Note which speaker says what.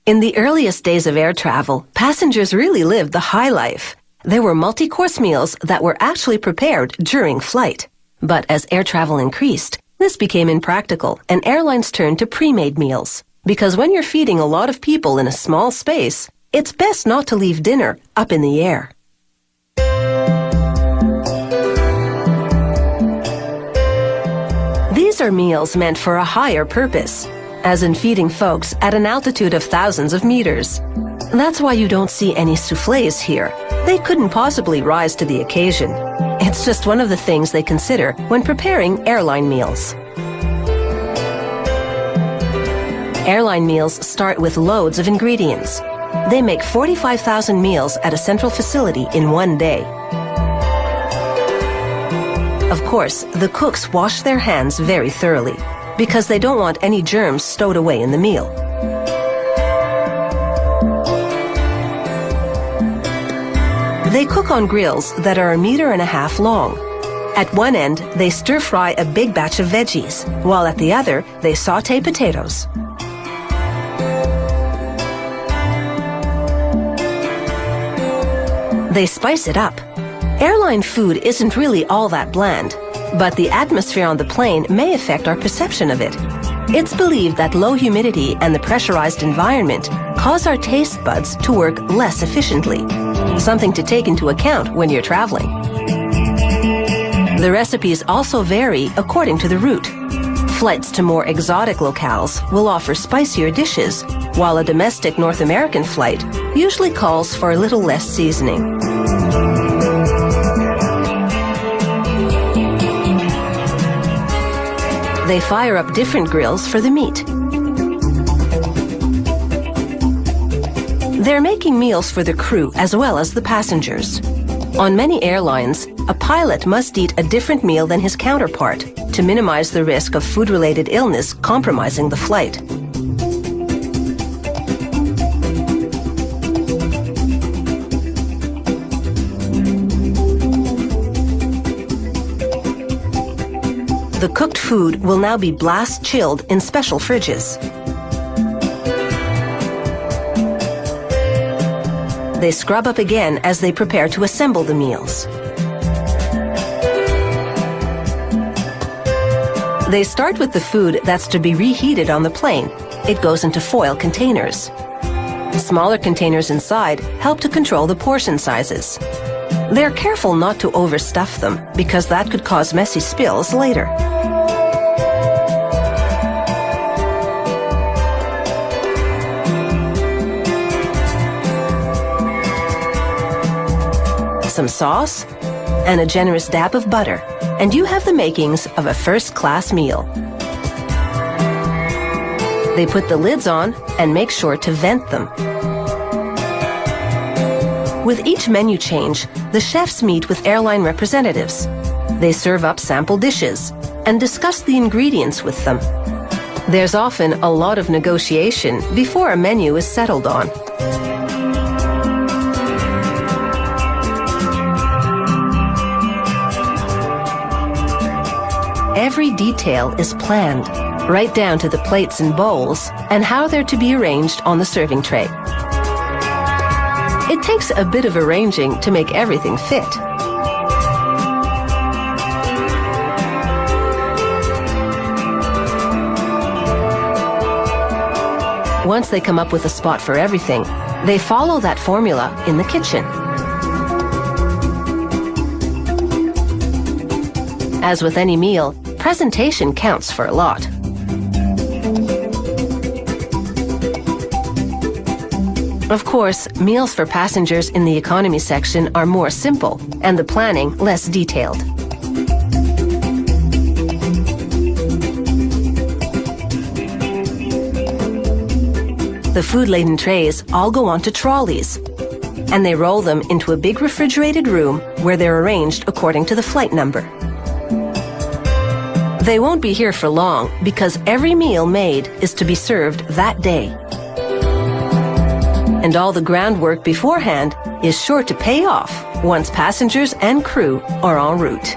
Speaker 1: In the earliest days of air travel, passengers really lived the high life. There were multi-course meals that were actually prepared during flight. But as air travel increased, this became impractical and airlines turned to pre-made meals. Because when you're feeding a lot of people in a small space, it's best not to leave dinner up in the air. These are meals meant for a higher purpose, as in feeding folks at an altitude of thousands of meters. That's why you don't see any soufflés here. They couldn't possibly rise to the occasion. It's just one of the things they consider when preparing airline meals. Airline meals start with loads of ingredients. They make 45,000 meals at a central facility in one day. Of course, the cooks wash their hands very thoroughly because they don't want any germs stowed away in the meal. They cook on grills that are 1.5 meters long. At one end, they stir-fry a big batch of veggies, while at the other, they sauté potatoes. They spice it up. Airline food isn't really all that bland, but the atmosphere on the plane may affect our perception of it. It's believed that low humidity and the pressurized environment cause our taste buds to work less efficiently, something to take into account when you're traveling. The recipes also vary according to the route. Flights to more exotic locales will offer spicier dishes, while a domestic North American flight usually calls for a little less seasoning. They fire up different grills for the meat. They're making meals for the crew as well as the passengers. On many airlines, a pilot must eat a different meal than his counterpart to minimize the risk of food-related illness compromising the flight. The cooked food will now be blast chilled in special fridges. They scrub up again as they prepare to assemble the meals. They start with the food that's to be reheated on the plane. It goes into foil containers. Smaller containers inside help to control the portion sizes. They're careful not to overstuff them because that could cause messy spills later. Some sauce, and a generous dab of butter, and you have the makings of a first-class meal. They put the lids on and make sure to vent them. With each menu change, the chefs meet with airline representatives. They serve up sample dishes and discuss the ingredients with them. There's often a lot of negotiation before a menu is settled on. Every detail is planned, right down to the plates and bowls and how they're to be arranged on the serving tray. It takes a bit of arranging to make everything fit. Once they come up with a spot for everything, they follow that formula in the kitchen. As with any meal, presentation counts for a lot. Of course, meals for passengers in the economy section are more simple and the planning less detailed. The food-laden trays all go onto trolleys, and they roll them into a big refrigerated room where they're arranged according to the flight number. They won't be here for long because every meal made is to be served that day. And all the groundwork beforehand is sure to pay off once passengers and crew are en route.